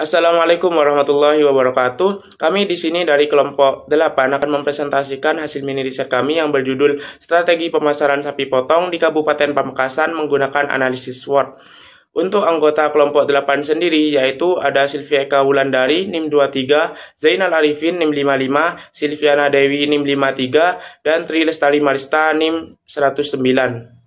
Assalamualaikum warahmatullahi wabarakatuh. Kami di sini dari kelompok 8 akan mempresentasikan hasil mini riset kami yang berjudul Strategi Pemasaran Sapi Potong di Kabupaten Pamekasan menggunakan analisis SWOT. Untuk anggota kelompok 8 sendiri yaitu ada Sylvia Eka Wulandari NIM 23, Zainal Arifin NIM 55, Silviana Dewi NIM 53, dan Tri Lestari Marista NIM 109.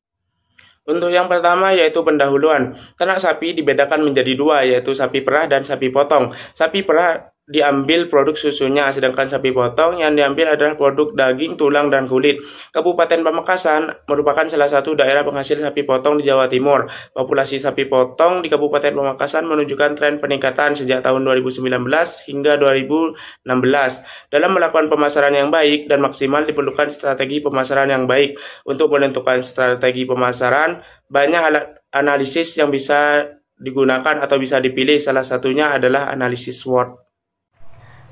Untuk yang pertama yaitu pendahuluan. Ternak sapi dibedakan menjadi dua, yaitu sapi perah dan sapi potong. Sapi perah diambil produk susunya, sedangkan sapi potong yang diambil adalah produk daging, tulang, dan kulit. Kabupaten Pamekasan merupakan salah satu daerah penghasil sapi potong di Jawa Timur. Populasi sapi potong di Kabupaten Pamekasan menunjukkan tren peningkatan sejak tahun 2019 hingga 2016. Dalam melakukan pemasaran yang baik dan maksimal diperlukan strategi pemasaran yang baik. Untuk menentukan strategi pemasaran, banyak alat analisis yang bisa digunakan atau bisa dipilih. Salah satunya adalah analisis SWOT.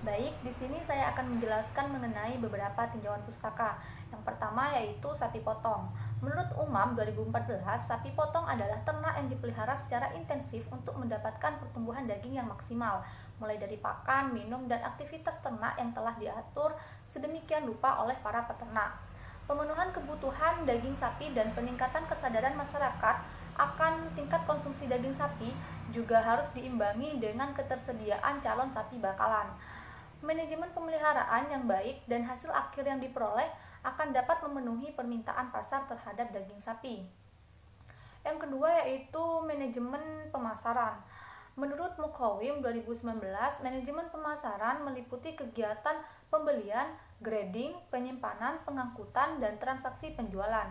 Baik, di sini saya akan menjelaskan mengenai beberapa tinjauan pustaka. Yang pertama yaitu sapi potong. Menurut UMAM 2014, sapi potong adalah ternak yang dipelihara secara intensif untuk mendapatkan pertumbuhan daging yang maksimal, mulai dari pakan, minum, dan aktivitas ternak yang telah diatur sedemikian rupa oleh para peternak. Pemenuhan kebutuhan daging sapi dan peningkatan kesadaran masyarakat akan tingkat konsumsi daging sapi juga harus diimbangi dengan ketersediaan calon sapi bakalan. Manajemen pemeliharaan yang baik dan hasil akhir yang diperoleh akan dapat memenuhi permintaan pasar terhadap daging sapi. Yang kedua yaitu manajemen pemasaran. Menurut Mukawim 2019, manajemen pemasaran meliputi kegiatan pembelian, grading, penyimpanan, pengangkutan, dan transaksi penjualan.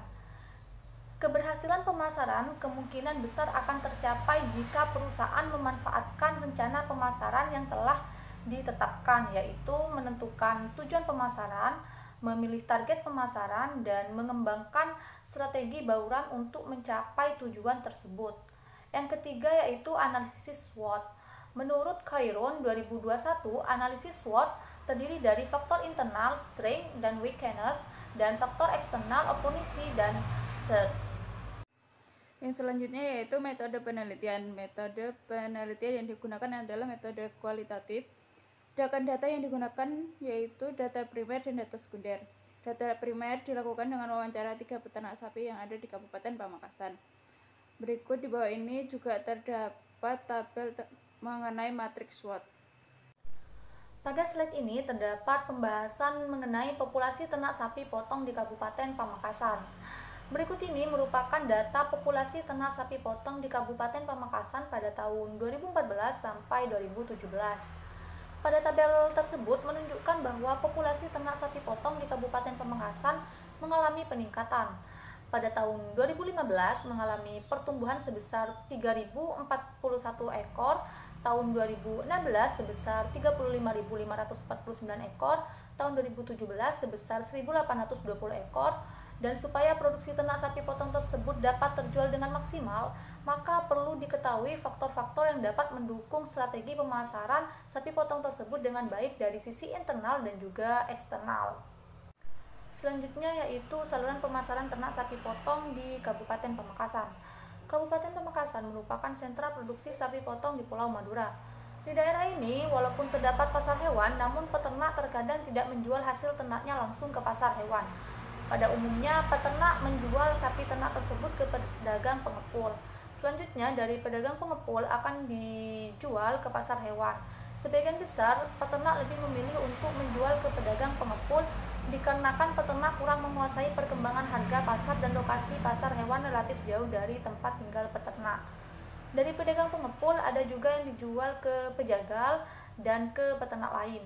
Keberhasilan pemasaran kemungkinan besar akan tercapai jika perusahaan memanfaatkan rencana pemasaran yang telah ditetapkan, yaitu menentukan tujuan pemasaran, memilih target pemasaran, dan mengembangkan strategi bauran untuk mencapai tujuan tersebut. Yang ketiga yaitu analisis SWOT. Menurut Khairon 2021, analisis SWOT terdiri dari faktor internal, strength dan weakness, dan faktor eksternal, opportunity dan threats. Yang selanjutnya yaitu metode penelitian. Metode penelitian yang digunakan adalah metode kualitatif. Sedangkan data yang digunakan yaitu data primer dan data sekunder. Data primer dilakukan dengan wawancara 3 peternak sapi yang ada di Kabupaten Pamekasan. Berikut di bawah ini juga terdapat tabel mengenai matriks SWOT. Pada slide ini terdapat pembahasan mengenai populasi ternak sapi potong di Kabupaten Pamekasan. Berikut ini merupakan data populasi ternak sapi potong di Kabupaten Pamekasan pada tahun 2014 sampai 2017. Pada tabel tersebut menunjukkan bahwa populasi ternak sapi potong di Kabupaten Pamekasan mengalami peningkatan. Pada tahun 2015 mengalami pertumbuhan sebesar 3.041 ekor, tahun 2016 sebesar 35.549 ekor, tahun 2017 sebesar 1.820 ekor. Dan supaya produksi ternak sapi potong tersebut dapat terjual dengan maksimal, maka perlu diketahui faktor-faktor yang dapat mendukung strategi pemasaran sapi potong tersebut dengan baik dari sisi internal dan juga eksternal. Selanjutnya yaitu saluran pemasaran ternak sapi potong di Kabupaten Pamekasan. Kabupaten Pamekasan merupakan sentra produksi sapi potong di Pulau Madura. Di daerah ini, walaupun terdapat pasar hewan, namun peternak terkadang tidak menjual hasil ternaknya langsung ke pasar hewan. Pada umumnya, peternak menjual sapi ternak tersebut ke pedagang pengepul. Selanjutnya, dari pedagang pengepul akan dijual ke pasar hewan. Sebagian besar, peternak lebih memilih untuk menjual ke pedagang pengepul dikarenakan peternak kurang menguasai perkembangan harga pasar dan lokasi pasar hewan relatif jauh dari tempat tinggal peternak. Dari pedagang pengepul ada juga yang dijual ke pejagal dan ke peternak lain.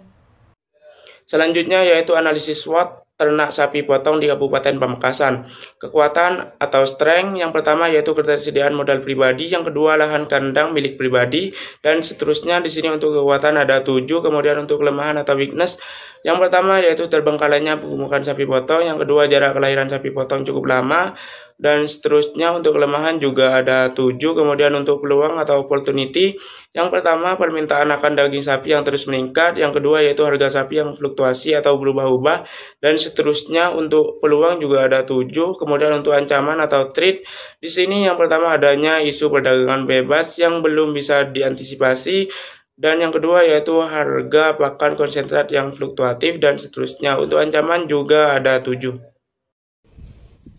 Selanjutnya yaitu analisis SWOT ternak sapi potong di Kabupaten Pamekasan. Kekuatan atau strength yang pertama yaitu ketersediaan modal pribadi, yang kedua lahan kandang milik pribadi, dan seterusnya. Di sini untuk kekuatan ada 7, kemudian untuk kelemahan atau weakness, yang pertama yaitu terbengkalainya pegemukan sapi potong, yang kedua jarak kelahiran sapi potong cukup lama, dan seterusnya. Untuk kelemahan juga ada 7, kemudian untuk peluang atau opportunity, yang pertama permintaan akan daging sapi yang terus meningkat, yang kedua yaitu harga sapi yang fluktuasi atau berubah-ubah, dan seterusnya. Untuk peluang juga ada 7, kemudian untuk ancaman atau threat, di sini yang pertama adanya isu perdagangan bebas yang belum bisa diantisipasi, Dan yang kedua yaitu harga pakan konsentrat yang fluktuatif dan seterusnya. Untuk ancaman juga ada 7.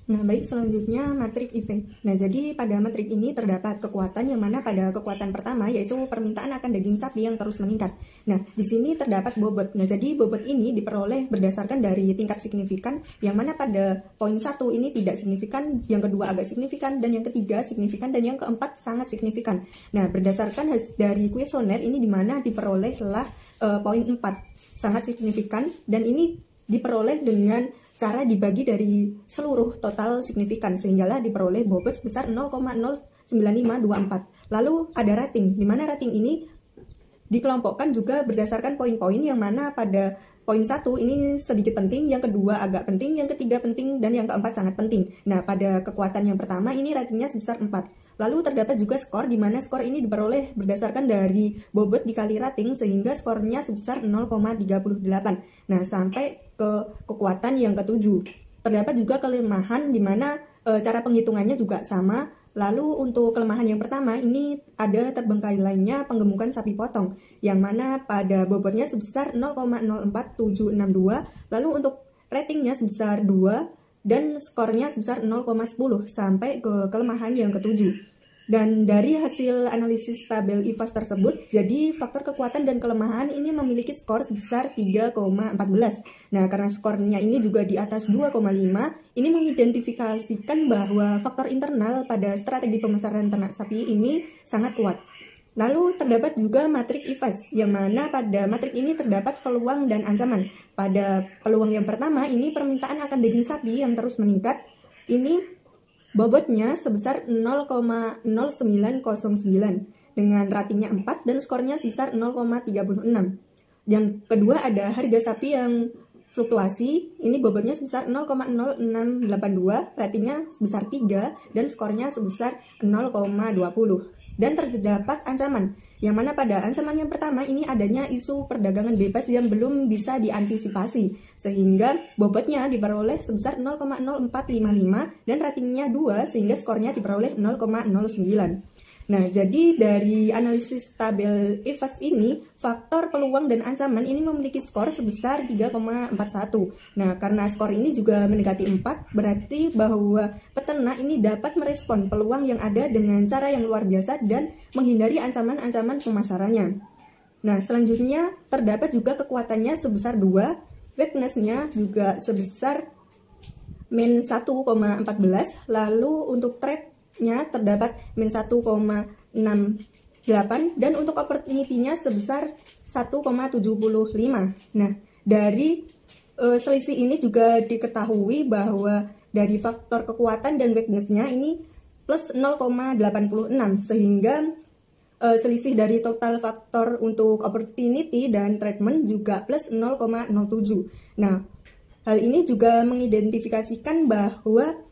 Nah, baik, selanjutnya matrik IV. Nah, jadi pada matrik ini terdapat kekuatan yang mana pada kekuatan pertama yaitu permintaan akan daging sapi yang terus meningkat. Nah, di sini terdapat bobot. Nah, jadi bobot ini diperoleh berdasarkan dari tingkat signifikan yang mana pada poin 1 ini tidak signifikan, yang kedua agak signifikan, dan yang ketiga signifikan, dan yang keempat sangat signifikan. Nah, berdasarkan dari kuesioner ini di mana diperolehlah poin 4 sangat signifikan, dan ini diperoleh dengan cara dibagi dari seluruh total signifikan sehinggalah diperoleh bobot sebesar 0,09524. Lalu ada rating, di mana rating ini dikelompokkan juga berdasarkan poin-poin yang mana pada poin 1 ini sedikit penting, yang kedua agak penting, yang ketiga penting, dan yang keempat sangat penting. Nah, pada kekuatan yang pertama ini ratingnya sebesar 4. Lalu terdapat juga skor, di mana skor ini diperoleh berdasarkan dari bobot dikali rating sehingga skornya sebesar 0,38. Nah, sampai ke kekuatan yang ketujuh. Terdapat juga kelemahan di mana cara penghitungannya juga sama. Lalu untuk kelemahan yang pertama ini ada terbengkalainya penggemukan sapi potong yang mana pada bobotnya sebesar 0,04762. Lalu untuk ratingnya sebesar 2 dan skornya sebesar 0,10 sampai ke kelemahan yang ketujuh. Dan dari hasil analisis tabel IFAS tersebut, jadi faktor kekuatan dan kelemahan ini memiliki skor sebesar 3,14. Nah, karena skornya ini juga di atas 2,5, ini mengidentifikasikan bahwa faktor internal pada strategi pemasaran ternak sapi ini sangat kuat. Lalu terdapat juga matrik IFAS, yang mana pada matrik ini terdapat peluang dan ancaman. Pada peluang yang pertama, ini permintaan akan daging sapi yang terus meningkat. Ini bobotnya sebesar 0,0909 dengan ratingnya 4 dan skornya sebesar 0,36. Yang kedua ada harga sapi yang fluktuasi, ini bobotnya sebesar 0,0682, ratingnya sebesar 3 dan skornya sebesar 0,20. Dan terdapat ancaman, yang mana pada ancaman yang pertama ini adanya isu perdagangan bebas yang belum bisa diantisipasi, sehingga bobotnya diperoleh sebesar 0,0455 dan ratingnya 2 sehingga skornya diperoleh 0,09. Nah, jadi dari analisis tabel IFAS ini, faktor peluang dan ancaman ini memiliki skor sebesar 3,41. Nah, karena skor ini juga mendekati 4, berarti bahwa peternak ini dapat merespon peluang yang ada dengan cara yang luar biasa dan menghindari ancaman-ancaman pemasarannya. Nah, selanjutnya terdapat juga kekuatannya sebesar 2, weakness-nya juga sebesar min 1,14, lalu untuk trade-nya terdapat min 1,68 dan untuk opportunity-nya sebesar 1,75. Nah, dari selisih ini juga diketahui bahwa dari faktor kekuatan dan weakness-nya ini plus 0,86 sehingga selisih dari total faktor untuk opportunity dan treatment juga plus 0,07. Nah, hal ini juga mengidentifikasikan bahwa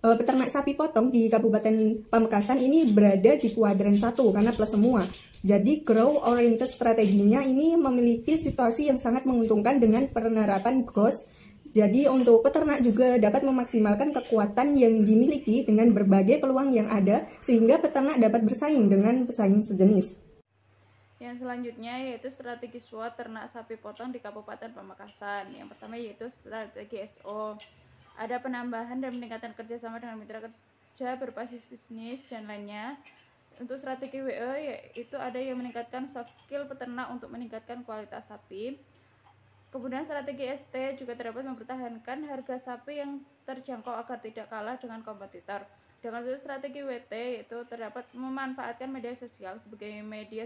peternak sapi potong di Kabupaten Pamekasan ini berada di kuadran 1 karena plus semua. Jadi growth oriented strateginya ini memiliki situasi yang sangat menguntungkan dengan penerapan GOS. Jadi untuk peternak juga dapat memaksimalkan kekuatan yang dimiliki dengan berbagai peluang yang ada sehingga peternak dapat bersaing dengan pesaing sejenis. Yang selanjutnya yaitu strategi SWOT ternak sapi potong di Kabupaten Pamekasan. Yang pertama yaitu strategi SO. Ada penambahan dan peningkatan kerjasama dengan mitra kerja berbasis bisnis dan lainnya. Untuk strategi WO yaitu ada yang meningkatkan soft skill peternak untuk meningkatkan kualitas sapi. Kemudian strategi ST juga terdapat mempertahankan harga sapi yang terjangkau agar tidak kalah dengan kompetitor. Dengan strategi WT yaitu terdapat memanfaatkan media sosial sebagai media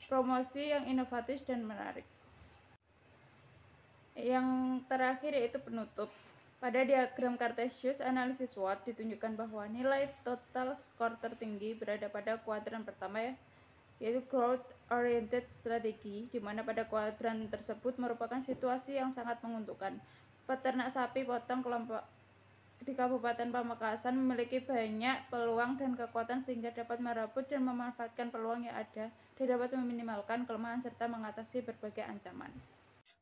promosi yang inovatif dan menarik. Yang terakhir yaitu penutup. Pada diagram Cartesius analisis SWOT ditunjukkan bahwa nilai total skor tertinggi berada pada kuadran pertama yaitu growth oriented strategy, di mana pada kuadran tersebut merupakan situasi yang sangat menguntungkan. Peternak sapi potong kelompok di Kabupaten Pamekasan memiliki banyak peluang dan kekuatan sehingga dapat merebut dan memanfaatkan peluang yang ada dan dapat meminimalkan kelemahan serta mengatasi berbagai ancaman.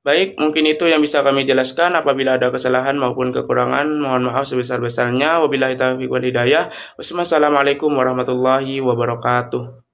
Baik, mungkin itu yang bisa kami jelaskan. Apabila ada kesalahan maupun kekurangan, mohon maaf sebesar-besarnya. Wabillahi taufiq wal hidayah. Wassalamualaikum warahmatullahi wabarakatuh.